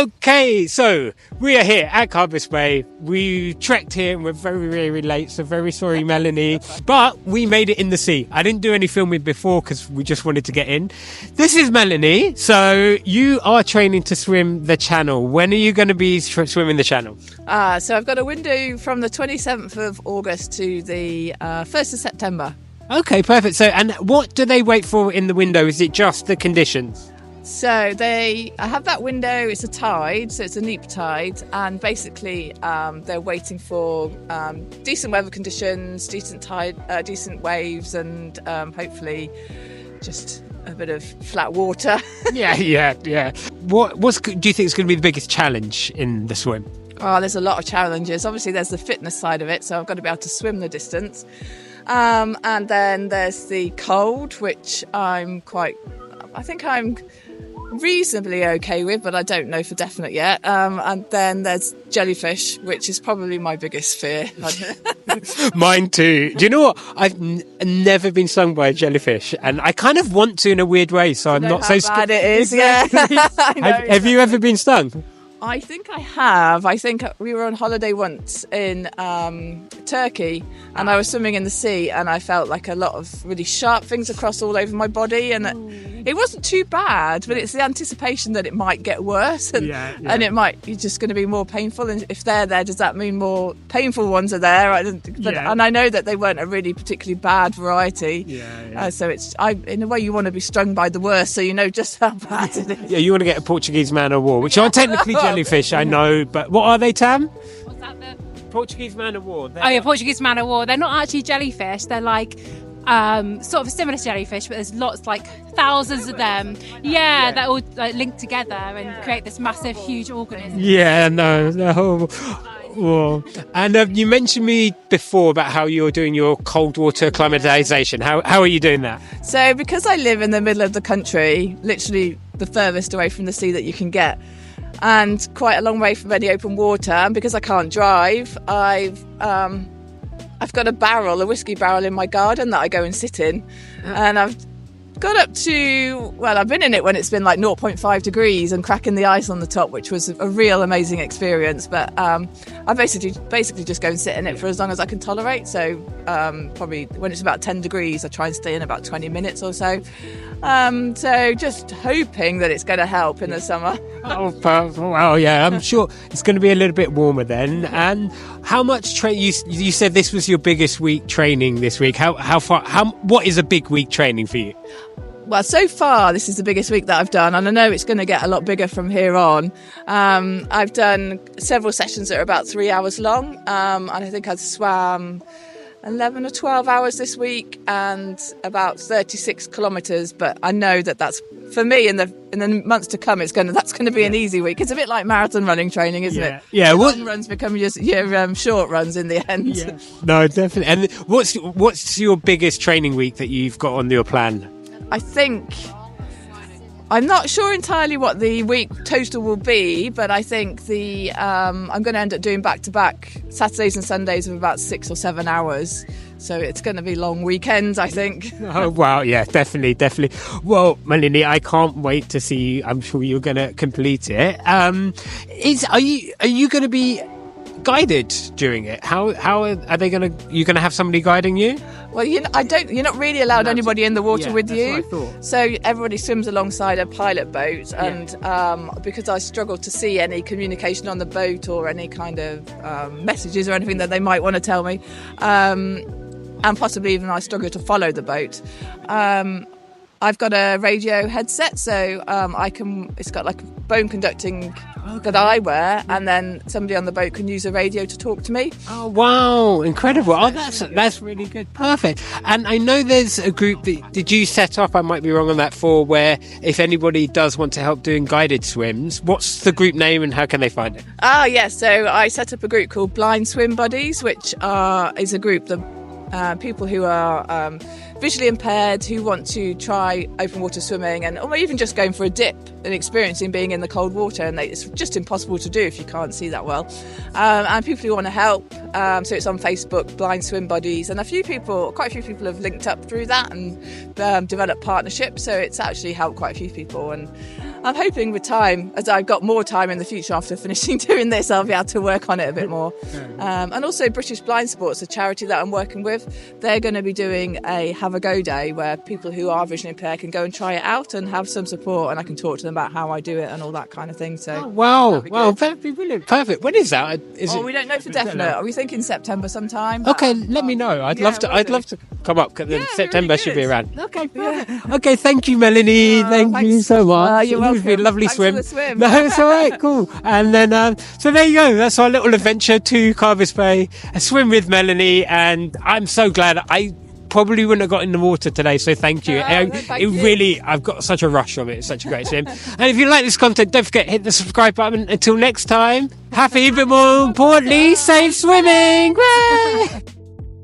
Okay, so we are here at Carbis Bay. We trekked here and we're very, very late, so very sorry, Melanie. But we made it in the sea. I didn't do any filming before because we just wanted to get in. This is Melanie. So you are training to swim the channel. When are you going to be swimming the channel? So I've got a window from the 27th of August to the 1st of September. Okay, perfect. So, and what do they wait for in the window? Is it just the conditions? So I have that window, it's a tide, so it's a neap tide, and basically they're waiting for decent weather conditions, decent tide, decent waves, and hopefully just a bit of flat water. Yeah. What do you think is going to be the biggest challenge in the swim? Oh, there's a lot of challenges. Obviously there's the fitness side of it, so I've got to be able to swim the distance. And then there's the cold, which I think I'm reasonably okay with, but I don't know for definite yet. And then there's jellyfish, which is probably my biggest fear. Mine too. Do you know what? I've never been stung by a jellyfish, and I kind of want to in a weird way, so I'm not so scared. It is, exactly. Yeah. Have you ever been stung? I think I have. I think we were on holiday once in Turkey, and I was swimming in the sea, and I felt like a lot of really sharp things across all over my body, and it wasn't too bad, but it's the anticipation that it might get worse, and it might be just going to be more painful. And if they're there, does that mean more painful ones are there? And I know that they weren't a really particularly bad variety. So in a way, you want to be stung by the worst, so you know just how bad it is. Yeah, you want to get a Portuguese Man of War, which are technically jellyfish, I know, but what are they, Tam? What's that? The Portuguese Man of War. Portuguese Man of War. They're not actually jellyfish. They're like sort of similar to jellyfish, but there's lots, like thousands of them. Yeah, they're all like linked together and create this massive, huge organism. Yeah, no. Whoa. And you mentioned me before about how you're doing your cold water acclimatization. How are you doing that? So because I live in the middle of the country, literally the furthest away from the sea that you can get, and quite a long way from any open water, and because I can't drive, I've got a whiskey barrel in my garden that I go and sit in, and I've got up to, I've been in it when it's been like 0.5 degrees and cracking the ice on the top, which was a real amazing experience. But I basically just go and sit in it for as long as I can tolerate. So probably when it's about 10 degrees, I try and stay in about 20 minutes or so. So just hoping that it's going to help in the summer. Well, yeah, I'm sure it's going to be a little bit warmer then. And how much you said this was your biggest week training this week. What is a big week training for you? Well, so far, this is the biggest week that I've done, and I know it's going to get a lot bigger from here on. I've done several sessions that are about 3 hours long, and I think I've swam 11 or 12 hours this week and about 36 kilometres. But I know that's for me in the months to come. That's going to be an easy week. It's a bit like marathon running training, isn't it? Yeah. Long runs become your short runs in the end. Yeah. No, definitely. And what's your biggest training week that you've got on your plan? I think I'm not sure entirely what the week total will be, but I think I'm going to end up doing back-to-back Saturdays and Sundays of about 6 or 7 hours. So it's going to be long weekends, I think. Oh, wow. Yeah, definitely. Well, Melanie, I can't wait to see you. I'm sure you're going to complete it. Are you going to be guided during it? How are they going to? You going to have somebody guiding you? Well, you're not really allowed anybody in the water with you. That's what I thought. So everybody swims alongside a pilot boat, and because I struggle to see any communication on the boat or any kind of messages or anything that they might want to tell me, and possibly even I struggle to follow the boat. I've got a radio headset, so it's got like bone conducting that I wear, and then somebody on the boat can use a radio to talk to me. Oh, wow, incredible. Oh, that's really good. Perfect. And I know there's a group that did you set up, I might be wrong on that, for where if anybody does want to help doing guided swims, what's the group name and how can they find it? Yes, so I set up a group called Blind Swim Buddies, which is a group that people who are visually impaired who want to try open water swimming, or even just going for a dip and experiencing being in the cold water, and it's just impossible to do if you can't see that well, and people who want to help. So it's on Facebook, Blind Swim Buddies, and quite a few people have linked up through that and developed partnerships, so it's actually helped quite a few people. And I'm hoping with time, as I've got more time in the future after finishing doing this, I'll be able to work on it a bit more. And also British Blind Sports, a charity that I'm working with, they're going to be doing a Have a Go Day where people who are vision impaired can go and try it out and have some support, and I can talk to them about how I do it and all that kind of thing. So wow, that'd be brilliant. Perfect. When is that? We don't know for definite. Are we thinking September sometime? Okay, let me know. I'd love to come up because September should be around. Okay, perfect. Okay, thank you, Melanie. Thank you so much. You're welcome. It's been a lovely swim. For the swim. No, it's all right, cool. And then, so there you go. That's our little adventure to Carbis Bay, a swim with Melanie, and I'm so glad I probably wouldn't have got in the water today, so thank you. Really, I've got such a rush from it. It's such a great swim. And if you like this content, don't forget, hit the subscribe button. Until next time, happy, but more importantly, safe swimming. Bye.